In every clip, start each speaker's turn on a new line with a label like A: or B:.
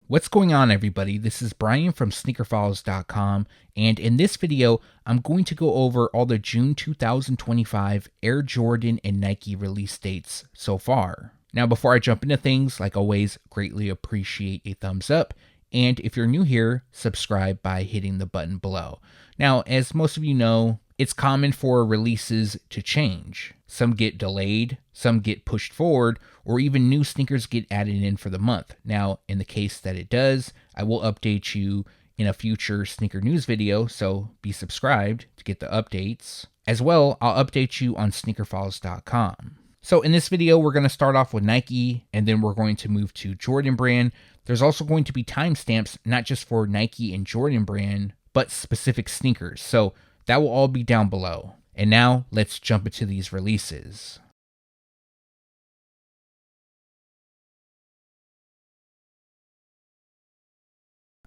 A: What's going on, everybody? This is Brian from SneakerFiles.com, and in this video, I'm going to go over all the June 2025 Air Jordan and Nike release dates so far. Now, before I jump into things, like always, greatly appreciate a thumbs up, and if you're new here, subscribe by hitting the button below. Now, as most of you know, it's common for releases to change. Some get delayed, some get pushed forward, or even new sneakers get added in for the month. Now, in the case that it does, I will update you in a future sneaker news video, so be subscribed to get the updates. As well, I'll update you on SneakerFiles.com. So in this video, we're going to start off with Nike, and then we're going to move to Jordan Brand. There's also going to be timestamps, not just for Nike and Jordan Brand, but specific sneakers. So that will all be down below. And now, let's jump into these releases.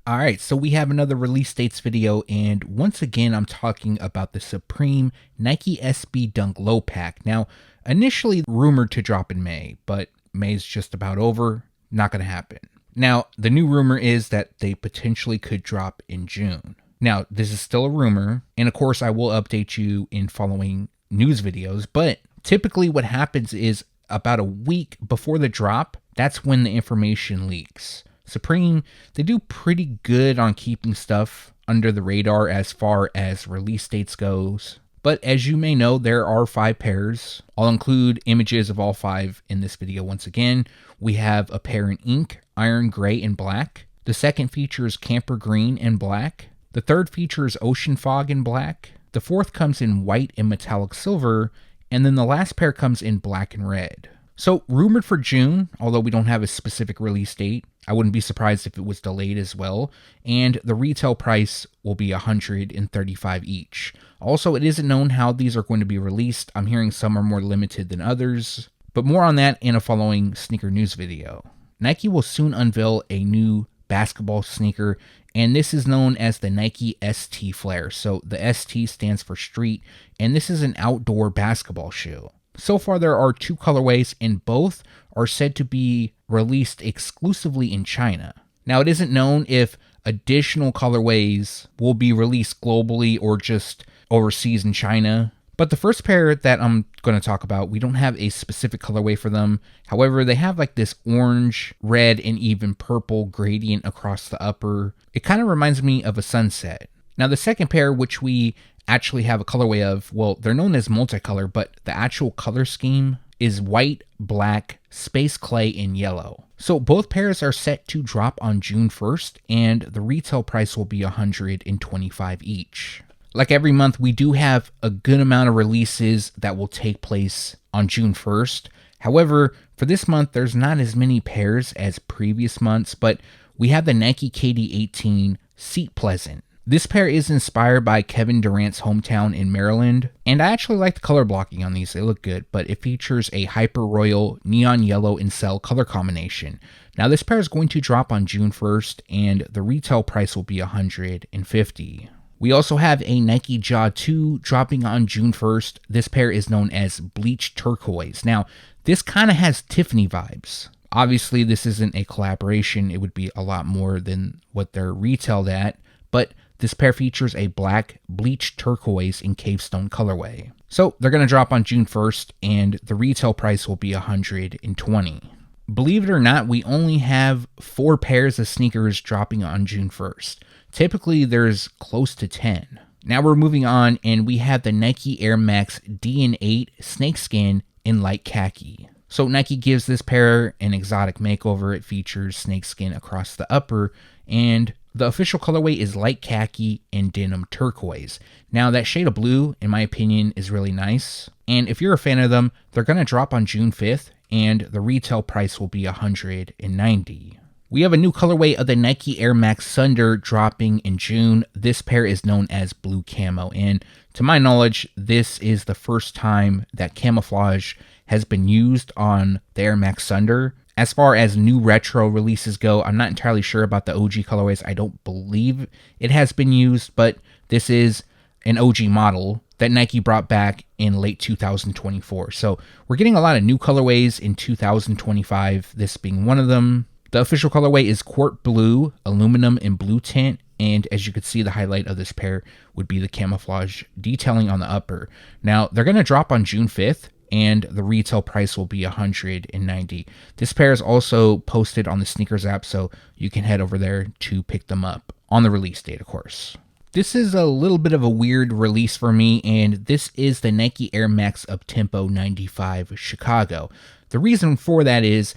A: Alright, so we have another release dates video, and once again, I'm talking about the Supreme Nike SB Dunk Low Pack. Now, initially rumored to drop in May, but May's just about over, not going to happen. Now, the new rumor is that they potentially could drop in June. Now, this is still a rumor, and of course, I will update you in following news videos, but typically what happens is about a week before the drop, that's when the information leaks. Supreme, they do pretty good on keeping stuff under the radar as far as release dates goes. But as you may know, there are 5 pairs. I'll include images of all 5 in this video once again. We have a pair in ink, iron gray, and black. The second features camper green and black. The third features ocean fog in black. The fourth comes in white and metallic silver. And then the last pair comes in black and red. So rumored for June, although we don't have a specific release date. I wouldn't be surprised if it was delayed as well. And the retail price will be $135 each. Also, it isn't known how these are going to be released. I'm hearing some are more limited than others. But more on that in a following sneaker news video. Nike will soon unveil a new basketball sneaker, and this is known as the Nike ST Flare. So the ST stands for street, and this is an outdoor basketball shoe. So far there are 2 colorways, and both are said to be released exclusively in China. Now, it isn't known if additional colorways will be released globally or just overseas in China. But the first pair that I'm going to talk about, we don't have a specific colorway for them. However, they have like this orange, red, and even purple gradient across the upper. It kind of reminds me of a sunset. Now, the second pair, which we actually have a colorway of, well, they're known as multicolor, but the actual color scheme is white, black, space clay, and yellow. So both pairs are set to drop on June 1st, and the retail price will be $125 each. Like every month, we do have a good amount of releases that will take place on June 1st. However, for this month, there's not as many pairs as previous months, but we have the Nike KD18 Seat Pleasant. This pair is inspired by Kevin Durant's hometown in Maryland, and I actually like the color blocking on these. They look good, but it features a hyper royal neon yellow and cell color combination. Now, this pair is going to drop on June 1st, and the retail price will be $150. We also have a Nike Jaw 2 dropping on June 1st. This pair is known as Bleached Turquoise. Now, this kind of has Tiffany vibes. Obviously, this isn't a collaboration. It would be a lot more than what they're retailed at, but this pair features a black bleached turquoise in cavestone colorway. So they're going to drop on June 1st, and the retail price will be $120. Believe it or not, we only have 4 pairs of sneakers dropping on June 1st. Typically, there's close to 10. Now we're moving on, and we have the Nike Air Max DN8 Snakeskin in light khaki. So Nike gives this pair an exotic makeover. It features snakeskin across the upper, and the official colorway is light khaki and denim turquoise. Now that shade of blue, in my opinion, is really nice. And if you're a fan of them, they're going to drop on June 5th, and the retail price will be $190. We have a new colorway of the Nike Air Max Thunder dropping in June. This pair is known as Blue Camo, and to my knowledge, this is the first time that camouflage has been used on the Air Max Thunder. As far as new retro releases go, I'm not entirely sure about the OG colorways. I don't believe it has been used, but this is an OG model that Nike brought back in late 2024. So we're getting a lot of new colorways in 2025, this being one of them. The official colorway is Quart Blue, Aluminum, and Blue Tint. And as you can see, the highlight of this pair would be the camouflage detailing on the upper. Now, they're going to drop on June 5th, and the retail price will be $190. This pair is also posted on the Sneakers app, so you can head over there to pick them up on the release date, of course. This is a little bit of a weird release for me, and this is the Nike Air Max UPTEMPO 95 Chicago. The reason for that is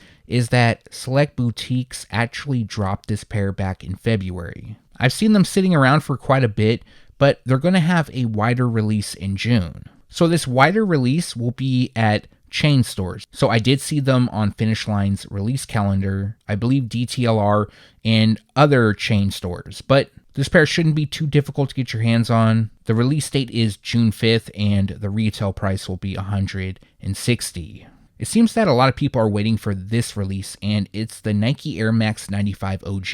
A: that select boutiques actually dropped this pair back in February. I've seen them sitting around for quite a bit, but they're going to have a wider release in June. So this wider release will be at chain stores. So I did see them on Finish Line's release calendar, I believe DTLR, and other chain stores. But this pair shouldn't be too difficult to get your hands on. The release date is June 5th, and the retail price will be $160. It seems that a lot of people are waiting for this release, and it's the Nike Air Max 95 OG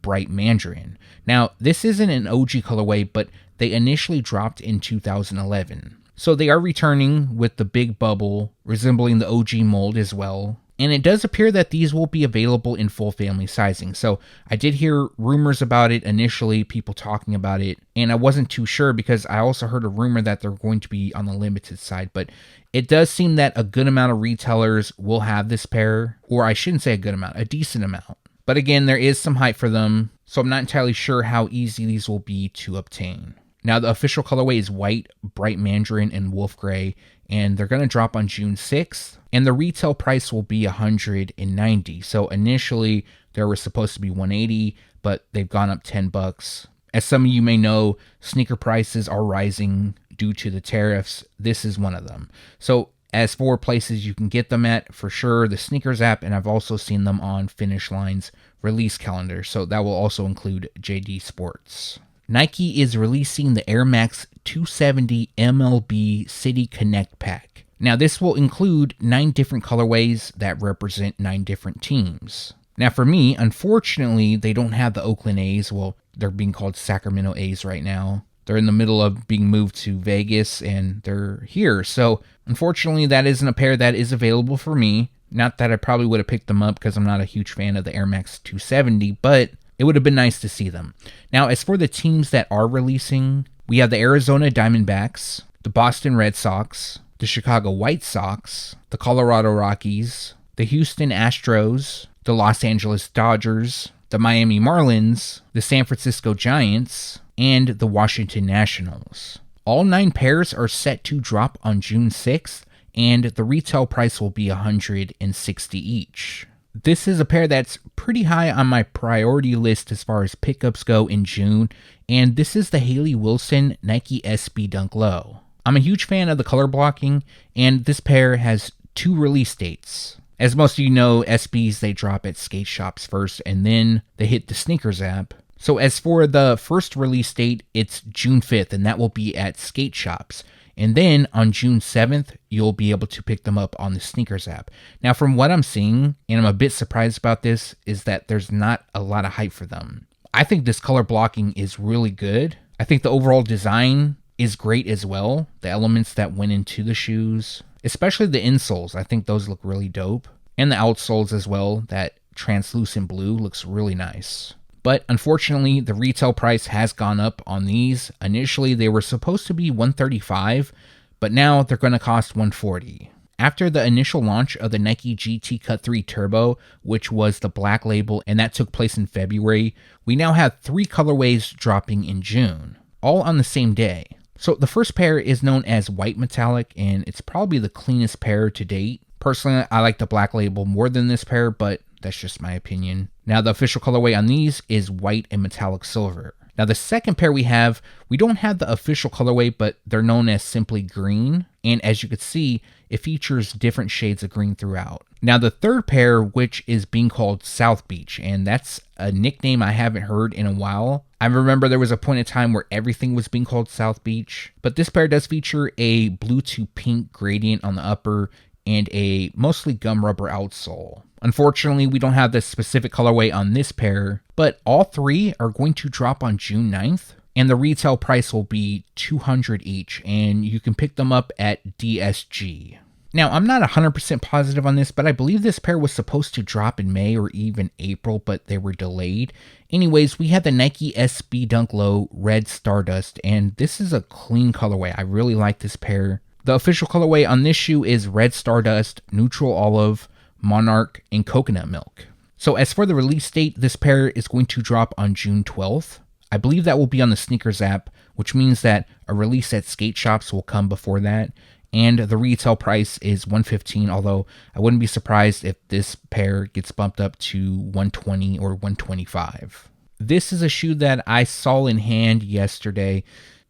A: Bright Mandarin. Now, this isn't an OG colorway, but they initially dropped in 2011. So they are returning with the big bubble, resembling the OG mold as well. And it does appear that these will be available in full family sizing. So I did hear rumors about it initially, people talking about it, and I wasn't too sure because I also heard a rumor that they're going to be on the limited side. But it does seem that a good amount of retailers will have this pair, or I shouldn't say a good amount, a decent amount. But again, there is some hype for them, so I'm not entirely sure how easy these will be to obtain. Now, the official colorway is white, bright mandarin, and wolf gray, and they're going to drop on June 6th, and the retail price will be $190. So initially, there was supposed to be $180, but they've gone up $10. As some of you may know, sneaker prices are rising due to the tariffs. This is one of them. So as for places you can get them at, for sure, the Sneakers app, and I've also seen them on Finish Line's release calendar, so that will also include JD Sports. Nike is releasing the Air Max 270 MLB City Connect pack. Now, this will include 9 different colorways that represent 9 different teams. Now, for me, unfortunately, they don't have the Oakland A's. Well, they're being called Sacramento A's right now. They're in the middle of being moved to Vegas, and they're here. So, unfortunately, that isn't a pair that is available for me. Not that I probably would have picked them up because I'm not a huge fan of the Air Max 270, but it would have been nice to see them. Now, as for the teams that are releasing, we have the Arizona Diamondbacks, the Boston Red Sox, the Chicago White Sox, the Colorado Rockies, the Houston Astros, the Los Angeles Dodgers, the Miami Marlins, the San Francisco Giants, and the Washington Nationals. All 9 pairs are set to drop on June 6th, and the retail price will be $160 each. This is a pair that's pretty high on my priority list as far as pickups go in June, and this is the Hayley Wilson Nike SB Dunk Low. I'm a huge fan of the color blocking, and this pair has 2 release dates. As most of you know, SBs, they drop at skate shops first, and then they hit the Sneakers app. So as for the first release date, it's June 5th, and that will be at skate shops. And then on June 7th, you'll be able to pick them up on the Sneakers app. Now, from what I'm seeing, and I'm a bit surprised about this, is that there's not a lot of hype for them. I think this color blocking is really good. I think the overall design is great as well. The elements that went into the shoes, especially the insoles, I think those look really dope. And the outsoles as well, that translucent blue looks really nice. But unfortunately, the retail price has gone up on these. Initially, they were supposed to be $135, but now they're going to cost $140. After the initial launch of the Nike GT Cut 3 Turbo, which was the black label, and that took place in February, we now have 3 colorways dropping in June, all on the same day. So the first pair is known as White Metallic, and it's probably the cleanest pair to date. Personally, I like the black label more than this pair, but that's just my opinion. Now, the official colorway on these is white and metallic silver. Now, the second pair we don't have the official colorway, but they're known as simply green. And as you can see, it features different shades of green throughout. Now, the third pair, which is being called South Beach, and that's a nickname I haven't heard in a while. I remember there was a point in time where everything was being called South Beach, but this pair does feature a blue to pink gradient on the upper and a mostly gum rubber outsole. Unfortunately, we don't have the specific colorway on this pair, but all 3 are going to drop on June 9th, and the retail price will be $200 each, and you can pick them up at DSG. Now, I'm not 100% positive on this, but I believe this pair was supposed to drop in May or even April, but they were delayed. Anyways, we had the Nike SB Dunk Low Red Stardust, and this is a clean colorway. I really like this pair. The official colorway on this shoe is Red Stardust, Neutral Olive, Monarch, and Coconut Milk. So as for the release date, this pair is going to drop on June 12th. I believe that will be on the Sneakers app, which means that a release at skate shops will come before that. And the retail price is $115, although I wouldn't be surprised if this pair gets bumped up to $120 or $125. This is a shoe that I saw in hand yesterday.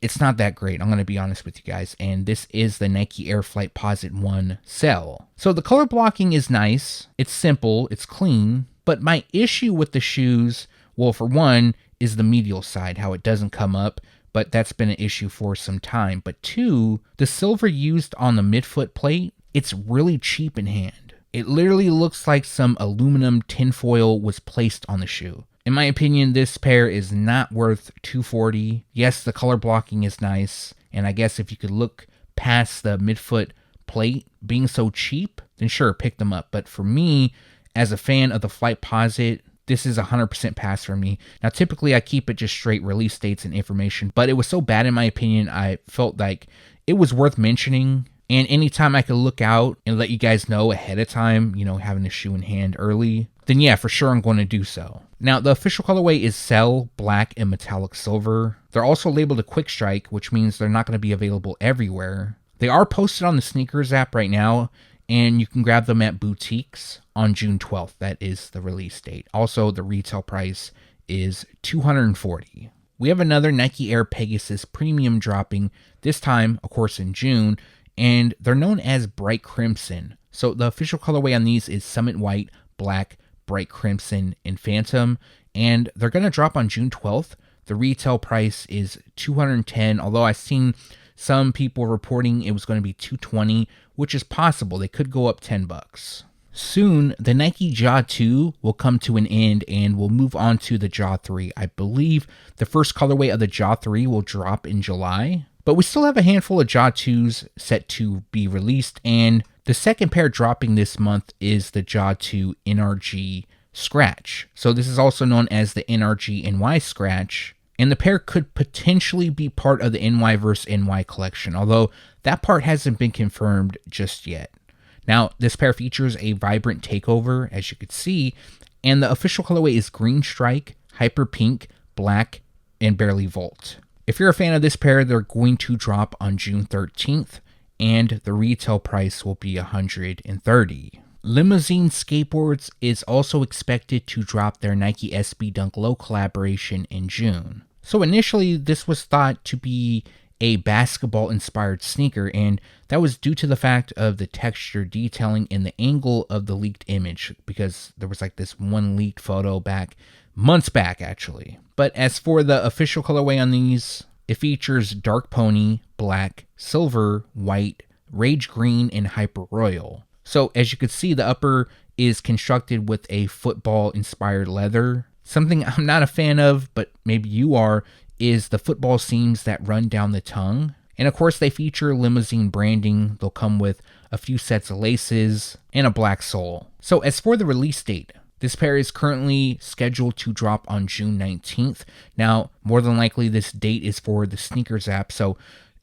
A: It's not that great, I'm going to be honest with you guys, and this is the Nike Air FLIGHTPOSITE 1 Cell. So the color blocking is nice, it's simple, it's clean, but my issue with the shoes, well, for one, is the medial side, how it doesn't come up, but that's been an issue for some time. But two, the silver used on the midfoot plate, it's really cheap in hand. It literally looks like some aluminum tinfoil was placed on the shoe. In my opinion, this pair is not worth $240. Yes, the color blocking is nice, and I guess if you could look past the midfoot plate being so cheap, then sure, pick them up. But for me, as a fan of the FLIGHTPOSITE, this is 100% pass for me. Now, typically I keep it just straight release dates and information, but it was so bad in my opinion, I felt like it was worth mentioning. And anytime I could look out and let you guys know ahead of time, you know, having the shoe in hand early, then yeah, for sure I'm going to do so. Now, the official colorway is Cell, Black, and Metallic Silver. They're also labeled a Quick Strike, which means they're not going to be available everywhere. They are posted on the Sneakers app right now, and you can grab them at boutiques on June 12th. That is the release date. Also, the retail price is $240. We have another Nike Air Pegasus Premium dropping, this time, of course, in June, and they're known as Bright Crimson. So the official colorway on these is Summit White, Black, Bright Crimson, and Phantom, and they're going to drop on June 12th. The retail price is $210, although I've seen some people reporting it was going to be $220, which is possible. They could go up $10. Soon, the Nike Jaw 2 will come to an end and we'll move on to the Jaw 3. I believe the first colorway of the Jaw 3 will drop in July, but we still have a handful of Jaw 2s set to be released, and the second pair dropping this month is the Jaw 2 NRG Scratch. So this is also known as the NRG NY Scratch, and the pair could potentially be part of the NY vs. NY collection, although that part hasn't been confirmed just yet. Now, this pair features a vibrant takeover, as you can see, and the official colorway is Green Strike, Hyper Pink, Black, and Barely Volt. If you're a fan of this pair, they're going to drop on June 13th, and the retail price will be $130. Limousine Skateboards is also expected to drop their Nike SB Dunk Low collaboration in June. So initially, this was thought to be a basketball-inspired sneaker, and that was due to the fact of the texture detailing and the angle of the leaked image, because there was like this one leaked photo back, months back actually. But as for the official colorway on these, it features Dark Pony, Black, Silver, White, Rage Green, and Hyper Royal. So as you can see, the upper is constructed with a football-inspired leather. Something I'm not a fan of, but maybe you are, is the football seams that run down the tongue. And of course, they feature limousine branding. They'll come with a few sets of laces and a black sole. So as for the release date, this pair is currently scheduled to drop on June 19th. Now, more than likely, this date is for the Sneakers app. So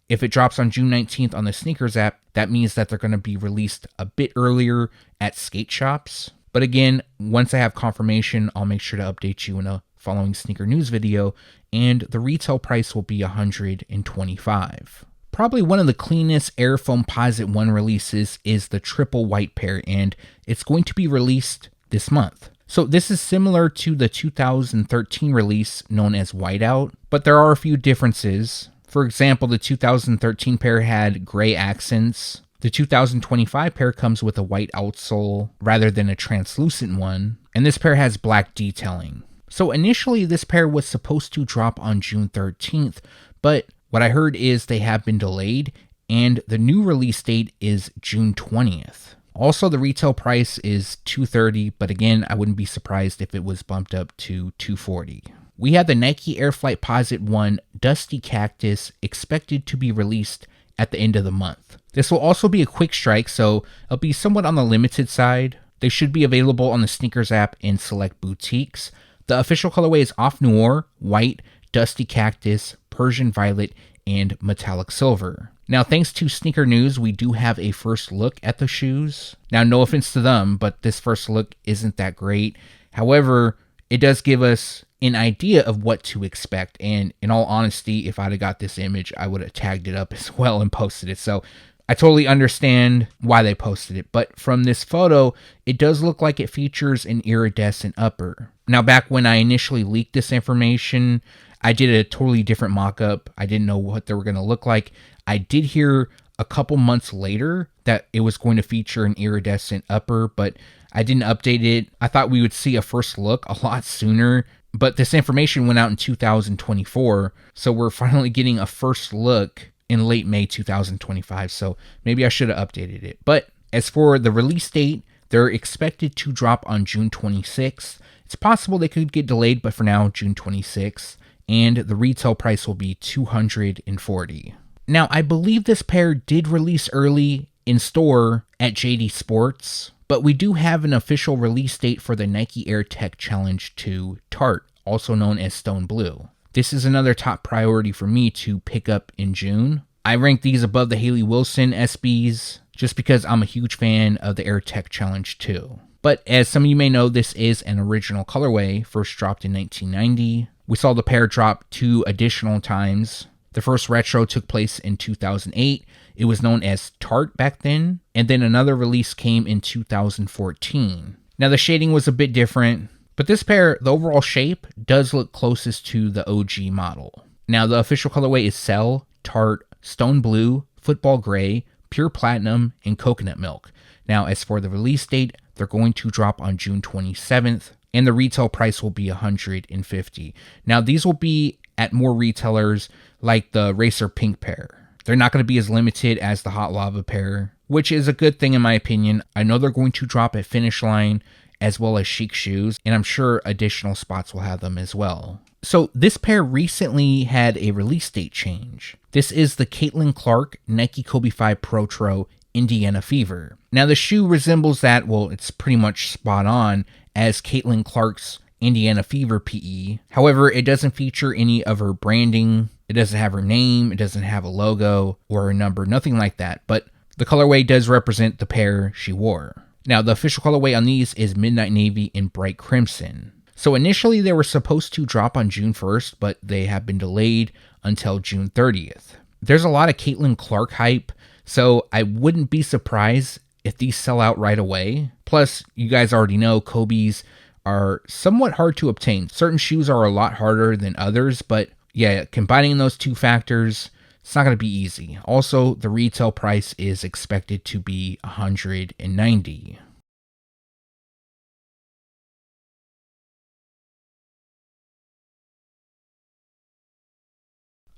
A: if it drops on June 19th on the Sneakers app, that means that they're going to be released a bit earlier at skate shops. But again, once I have confirmation, I'll make sure to update you in a following sneaker news video, and the retail price will be $125. Probably one of the cleanest Air FOAMPOSITE 1 releases is the triple white pair, and it's going to be released this month. So this is similar to the 2013 release known as Whiteout, but there are a few differences. For example, the 2013 pair had gray accents. The 2025 pair comes with a white outsole rather than a translucent one, and this pair has black detailing. So initially this pair was supposed to drop on June 13th, but what I heard is they have been delayed, and the new release date is June 20th. Also, the retail price is $230, but again, I wouldn't be surprised if it was bumped up to $240. We have the Nike Air FLIGHTPOSITE 1 Dusty Cactus expected to be released at the end of the month. This will also be a quick strike, so it'll be somewhat on the limited side. They should be available on the Sneakers app in select boutiques. The official colorway is Off Noir, White, Dusty Cactus, Persian Violet, and Metallic Silver. Now, thanks to Sneaker News, we do have a first look at the shoes. Now, no offense to them, but this first look isn't that great. However, it does give us an idea of what to expect. And in all honesty, if I'd have got this image, I would have tagged it up as well and posted it. So I totally understand why they posted it. But from this photo, it does look like it features an iridescent upper. Now, back when I initially leaked this information, I did a totally different mock-up. I didn't know what they were going to look like. I did hear a couple months later that it was going to feature an iridescent upper, but I didn't update it. I thought we would see a first look a lot sooner, but this information went out in 2024, so we're finally getting a first look in late May 2025, so maybe I should have updated it. But as for the release date, they're expected to drop on June 26th. It's possible they could get delayed, but for now, June 26th, and the retail price will be $240. Now, I believe this pair did release early in store at JD Sports, but we do have an official release date for the Nike Air Tech Challenge 2 TART, also known as Stone Blue. This is another top priority for me to pick up in June. I rank these above the Hayley Wilson SBs just because I'm a huge fan of the Air Tech Challenge 2. But as some of you may know, this is an original colorway, first dropped in 1990. We saw the pair drop 2 additional times. The first retro took place in 2008. It was known as TART back then, and then another release came in 2014. Now the shading was a bit different, but this pair, the overall shape, does look closest to the OG model. Now the official colorway is Cell, TART, Stone Blue, Football Gray, Pure Platinum, and Coconut Milk. Now as for the release date, they're going to drop on June 27th, and the retail price will be $150. Now these will be at more retailers like the Racer Pink pair. They're not going to be as limited as the Hot Lava pair, which is a good thing in my opinion. I know they're going to drop at Finish Line as well as Chic Shoes, and I'm sure additional spots will have them as well. So this pair recently had a release date change. This is the Caitlin Clark Nike Kobe 5 PROTRO Indiana Fever. Now the shoe resembles that, well, it's pretty much spot on as Caitlin Clark's Indiana Fever PE. However, it doesn't feature any of her branding. It doesn't have her name. It doesn't have a logo or a number, nothing like that. But the colorway does represent the pair she wore. Now, the official colorway on these is Midnight Navy and Bright Crimson. So initially they were supposed to drop on June 1st, but they have been delayed until June 30th. There's a lot of Caitlin Clark hype, so I wouldn't be surprised if these sell out right away. Plus, you guys already know Kobe's are somewhat hard to obtain. Certain shoes are a lot harder than others, but yeah, combining those two factors, it's not going to be easy. Also, the retail price is expected to be $190.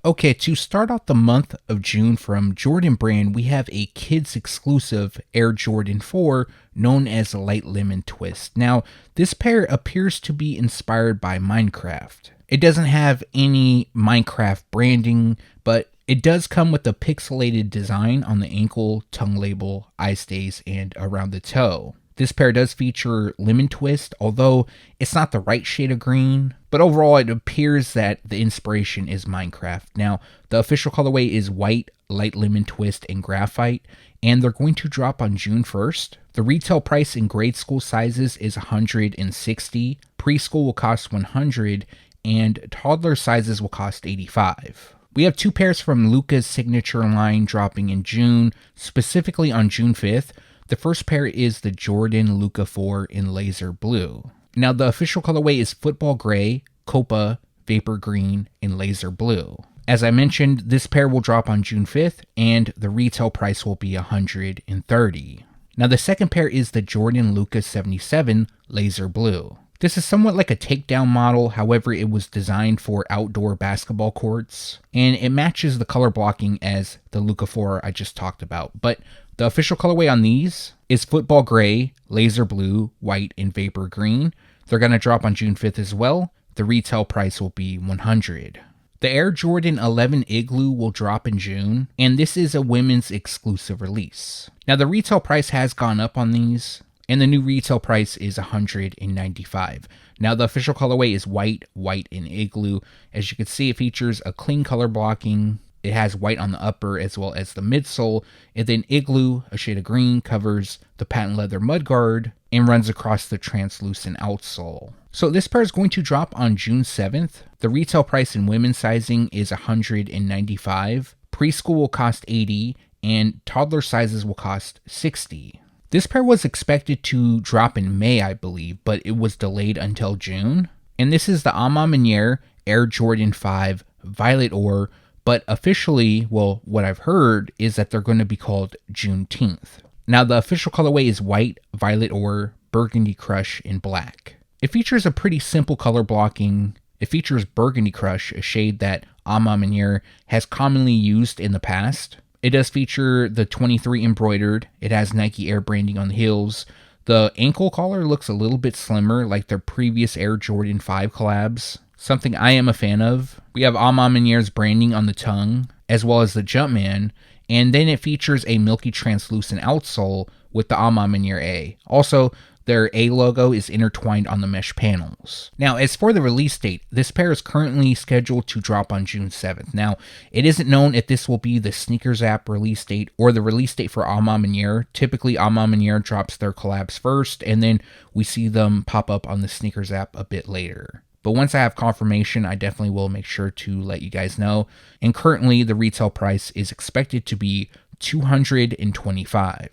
A: Okay, to start off the month of June from Jordan Brand, we have a kids exclusive Air Jordan 4 known as Light Lemon Twist. Now, this pair appears to be inspired by Minecraft. It doesn't have any Minecraft branding, but it does come with a pixelated design on the ankle, tongue label, eye stays, and around the toe. This pair does feature lemon twist, although it's not the right shade of green, but overall it appears that the inspiration is Minecraft. Now, the official colorway is white, light lemon twist, and graphite, and they're going to drop on June 1st. The retail price in grade school sizes is $160, preschool will cost $100, and toddler sizes will cost $85. We have 2 pairs from LUKA's signature line dropping in June, specifically on June 5th. The first pair is the Jordan LUKA 4 in laser blue. Now the official colorway is Football Gray, Copa, Vapor Green, and Laser Blue. As I mentioned, this pair will drop on June 5th, and the retail price will be $130. Now the second pair is the Jordan LUKA 77 Laser Blue. This is somewhat like a takedown model, however it was designed for outdoor basketball courts, and it matches the color blocking as the LUKA 4 I just talked about. But the official colorway on these is Football Gray, Laser Blue, White, and Vapor Green. They're going to drop on June 5th as well. The retail price will be $100. The Air Jordan 11 IGLOO will drop in June, and this is a women's exclusive release. Now the retail price has gone up on these, and the new retail price is $195. Now the official colorway is white, and IGLOO. As you can see, it features a clean color blocking. It has white on the upper as well as the midsole, and then IGLOO, a shade of green, covers the patent leather mudguard and runs across the translucent outsole. So this pair is going to drop on June 7th. The retail price in women's sizing is $195. Preschool will cost $80, and toddler sizes will cost $60. This pair was expected to drop in May, I believe, but it was delayed until June. And this is the MANIERE Air Jordan 5 Violet Ore, but officially, well, what I've heard is that they're going to be called JUNETEENTH. Now the official colorway is white, violet ore, burgundy crush, and black. It features a pretty simple color blocking. It features burgundy crush, a shade that MANIERE has commonly used in the past. It does feature the 23 embroidered. It has Nike Air branding on the heels. The ankle collar looks a little bit slimmer like their previous Air Jordan 5 collabs, something I am a fan of. We have MANIERE's branding on the tongue, as well as the Jumpman, and then it features a milky translucent outsole with the MANIERE A. Also, their A logo is intertwined on the mesh panels. Now, as for the release date, this pair is currently scheduled to drop on June 7th. Now, it isn't known if this will be the Sneakers app release date or the release date for MANIERE. Typically, MANIERE drops their collabs first, and then we see them pop up on the Sneakers app a bit later. But once I have confirmation, I definitely will make sure to let you guys know. And currently, the retail price is expected to be $225.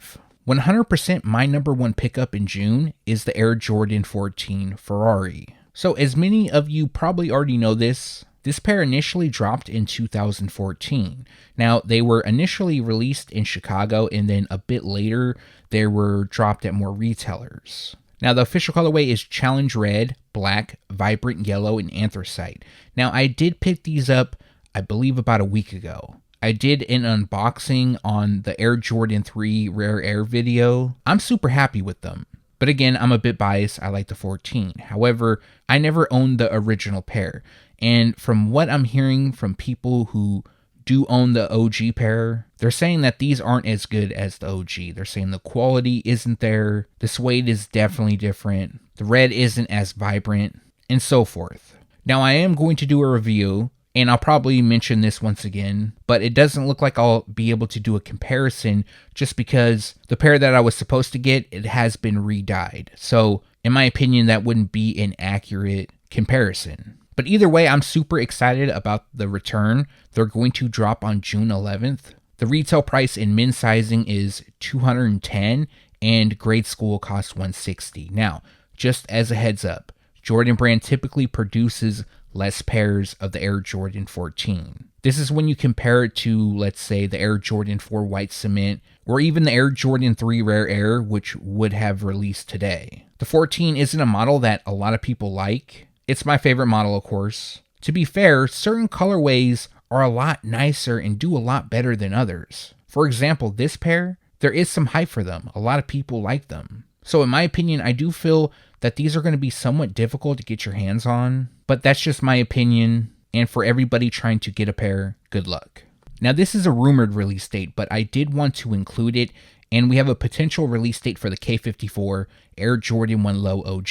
A: 100% my number one pickup in June is the Air Jordan 14 Ferrari. So as many of you probably already know this pair initially dropped in 2014. Now, they were initially released in Chicago, and then a bit later, they were dropped at more retailers. Now, the official colorway is Challenge Red, Black, Vibrant Yellow, and Anthracite. Now, I did pick these up, I believe, about a week ago. I did an unboxing on the Air Jordan 3 Rare Air video. I'm super happy with them. But again, I'm a bit biased. I like the 14. However, I never owned the original pair. And from what I'm hearing from people who do own the OG pair, they're saying that these aren't as good as the OG. They're saying the quality isn't there, the suede is definitely different, the red isn't as vibrant, and so forth. Now, I am going to do a review, and I'll probably mention this once again, but it doesn't look like I'll be able to do a comparison just because the pair that I was supposed to get, it has been re-dyed. So, in my opinion, that wouldn't be an accurate comparison. But either way, I'm super excited about the return. They're going to drop on June 11th. The retail price in men's sizing is $210, and grade school will cost $160. Now, just as a heads up, Jordan Brand typically produces less pairs of the Air Jordan 14. This is when you compare it to, let's say, the Air Jordan 4 White Cement, or even the Air Jordan 3 Rare Air, which would have released today. The 14 isn't a model that a lot of people like. It's my favorite model, of course. To be fair, certain colorways are a lot nicer and do a lot better than others. For example, this pair, there is some hype for them. A lot of people like them. So in my opinion, I do feel that these are going to be somewhat difficult to get your hands on, but that's just my opinion, and for everybody trying to get a pair, good luck. Now, this is a rumored release date, but I did want to include it, and we have a potential release date for the K54 Air Jordan 1 Low OG.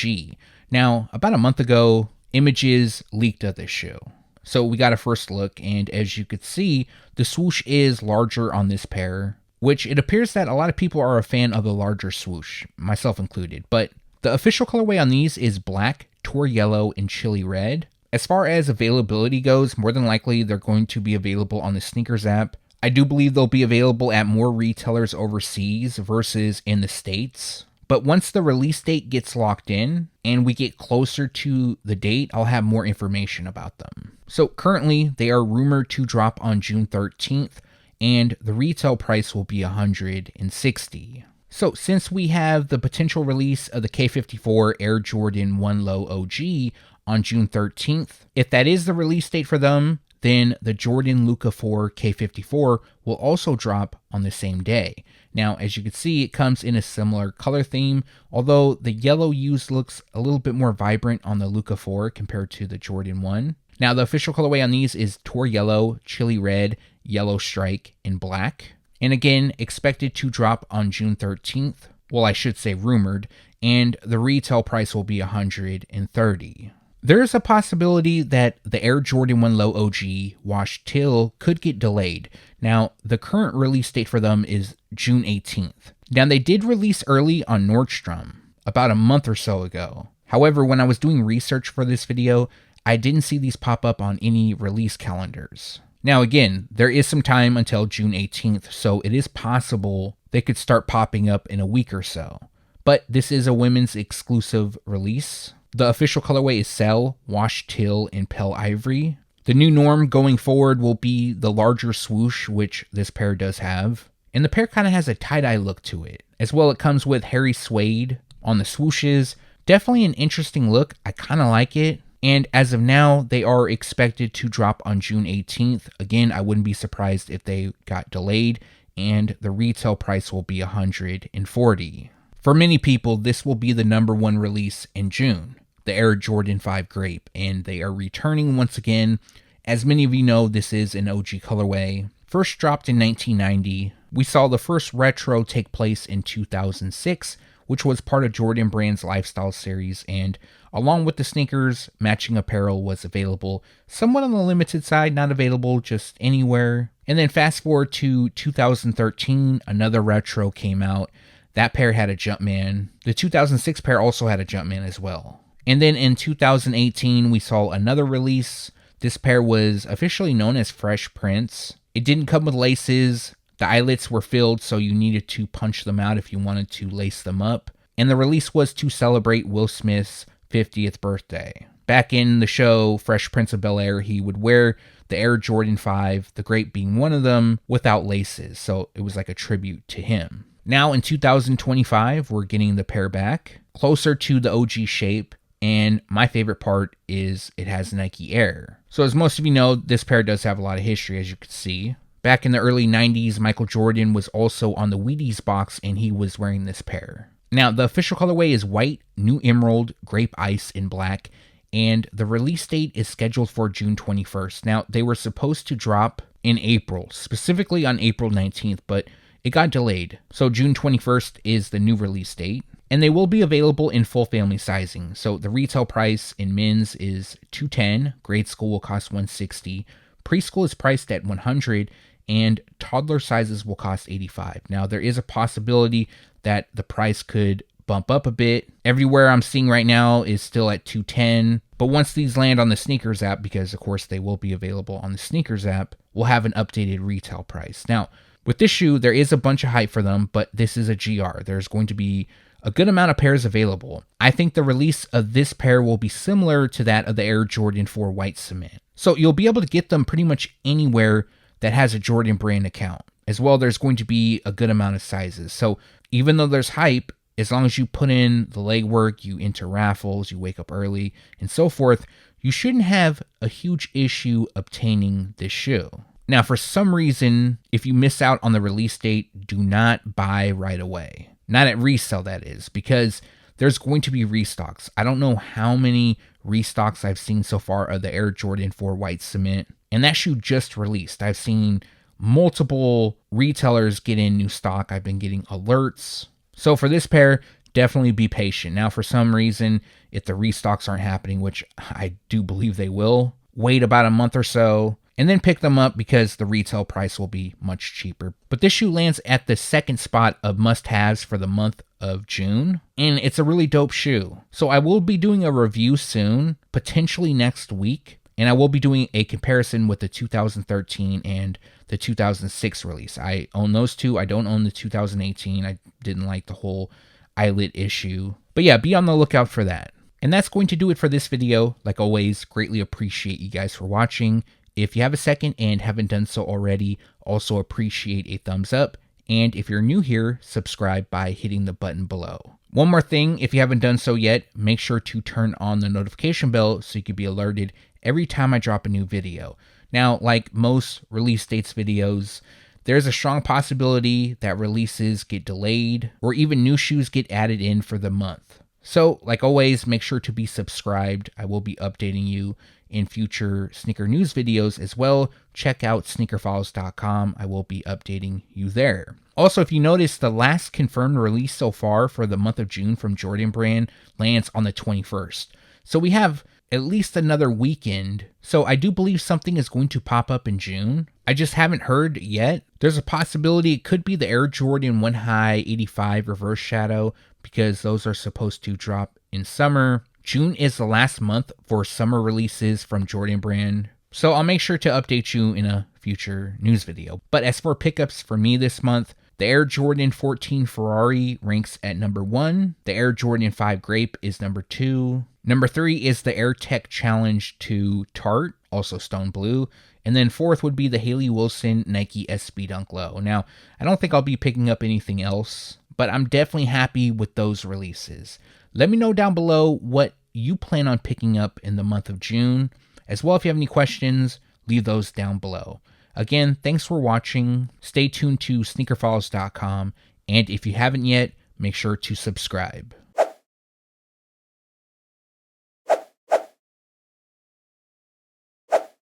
A: Now, about a month ago, images leaked of this shoe. So we got a first look, and as you could see, the swoosh is larger on this pair, which it appears that a lot of people are a fan of the larger swoosh, myself included. But the official colorway on these is black, tour yellow, and chili red. As far as availability goes, more than likely they're going to be available on the Sneakers app. I do believe they'll be available at more retailers overseas versus in the States. But once the release date gets locked in and we get closer to the date, I'll have more information about them. So currently, they are rumored to drop on June 13th, and the retail price will be $160. So since we have the potential release of the K54 Air Jordan 1 Low OG on June 13th, if that is the release date for them, then the Jordan LUKA 4 K54 will also drop on the same day. Now, as you can see, it comes in a similar color theme, although the yellow used looks a little bit more vibrant on the LUKA 4 compared to the Jordan 1. Now, the official colorway on these is Tour Yellow, Chili Red, Yellow Strike, and Black. And again, expected to drop on June 13th. Well, I should say rumored. And the retail price will be $130. There is a possibility that the Air Jordan 1 Low OG washed teal could get delayed. Now, the current release date for them is June 18th. Now, they did release early on Nordstrom about a month or so ago. However, when I was doing research for this video, I didn't see these pop up on any release calendars. Now again, there is some time until June 18th, so it is possible they could start popping up in a week or so. But this is a women's exclusive release. The official colorway is Cell, Wash Teal, and Pale Ivory. The new norm going forward will be the larger swoosh, which this pair does have. And the pair kind of has a tie-dye look to it. As well, it comes with hairy suede on the swooshes. Definitely an interesting look. I kind of like it. And as of now, they are expected to drop on June 18th. Again, I wouldn't be surprised if they got delayed, and the retail price will be $140. For many people, this will be the #1 release in June, the Air Jordan 5 Grape, and they are returning once again. As many of you know, this is an OG colorway. First dropped in 1990. We saw the first retro take place in 2006, which was part of Jordan Brand's lifestyle series, and along with the sneakers, matching apparel was available, somewhat on the limited side, not available just anywhere. And then fast forward to 2013, another retro came out. That pair had a Jumpman. The 2006 pair also had a Jumpman as well. And then in 2018, we saw another release. This pair was officially known as Fresh Prince. It didn't come with laces. The eyelets were filled, so you needed to punch them out if you wanted to lace them up. And the release was to celebrate Will Smith's 50th birthday. Back in the show, Fresh Prince of Bel-Air, he would wear the Air Jordan 5, the Grape being one of them, without laces. So it was like a tribute to him. Now in 2025, we're getting the pair back, closer to the OG shape. And my favorite part is it has Nike Air. So as most of you know, this pair does have a lot of history, as you can see. Back in the early 90s, Michael Jordan was also on the Wheaties box, and he was wearing this pair. Now, the official colorway is white, new emerald, grape ice, and black, and the release date is scheduled for June 21st. Now, they were supposed to drop in April, specifically on April 19th, but it got delayed. So June 21st is the new release date, and they will be available in full family sizing. So the retail price in men's is $210, grade school will cost $160, preschool is priced at $100, and toddler sizes will cost $85. Now, there is a possibility that the price could bump up a bit. Everywhere I'm seeing right now is still at $210, but once these land on the Sneakers app, because of course they will be available on the Sneakers app, we'll have an updated retail price. Now, with this shoe, there is a bunch of hype for them, but this is a GR. There's going to be a good amount of pairs available. I think the release of this pair will be similar to that of the Air Jordan 4 White Cement. So you'll be able to get them pretty much anywhere that has a Jordan Brand account. As well, there's going to be a good amount of sizes. So even though there's hype, as long as you put in the legwork, you enter raffles, you wake up early, and so forth, you shouldn't have a huge issue obtaining this shoe. Now, for some reason, if you miss out on the release date, do not buy right away. Not at resale, that is, because there's going to be restocks. I don't know how many restocks I've seen so far of the Air Jordan 4 White Cement, and that shoe just released. I've seen multiple retailers get in new stock. I've been getting alerts. So for this pair, definitely be patient. Now, for some reason, if the restocks aren't happening, which I do believe they will, wait about a month or so, and then pick them up because the retail price will be much cheaper. But this shoe lands at the second spot of must-haves for the month of June, and it's a really dope shoe. So I will be doing a review soon, potentially next week, and I will be doing a comparison with the 2013 and the 2006 release. I own those two. I don't own the 2018. I didn't like the whole eyelet issue. But yeah, be on the lookout for that. And that's going to do it for this video. Like always, greatly appreciate you guys for watching. If you have a second and haven't done so already, also appreciate a thumbs up. And if you're new here, subscribe by hitting the button below. One more thing, if you haven't done so yet, make sure to turn on the notification bell so you can be alerted every time I drop a new video. Now, like most release dates videos, there's a strong possibility that releases get delayed or even new shoes get added in for the month. So, like always, make sure to be subscribed. I will be updating you in future sneaker news videos as well. Check out SneakerFiles.com. I will be updating you there. Also, if you notice, the last confirmed release so far for the month of June from Jordan Brand lands on the 21st. So we have at least another weekend. So I do believe something is going to pop up in June. I just haven't heard yet. There's a possibility it could be the Air Jordan 1 High 85 Reverse Shadow, because those are supposed to drop in summer. June is the last month for summer releases from Jordan Brand, so I'll make sure to update you in a future news video. But as for pickups for me this month, the Air Jordan 14 Ferrari ranks at number 1. The Air Jordan 5 Grape is number 2. Number 3 is the Air Tech Challenge 2 Tart, also stone blue. And then 4th would be the Hayley Wilson Nike SB Dunk Low. Now, I don't think I'll be picking up anything else, but I'm definitely happy with those releases. Let me know down below what you plan on picking up in the month of June. As well, if you have any questions, leave those down below. Again, thanks for watching. Stay tuned to SneakerFiles.com. And if you haven't yet, make sure to subscribe.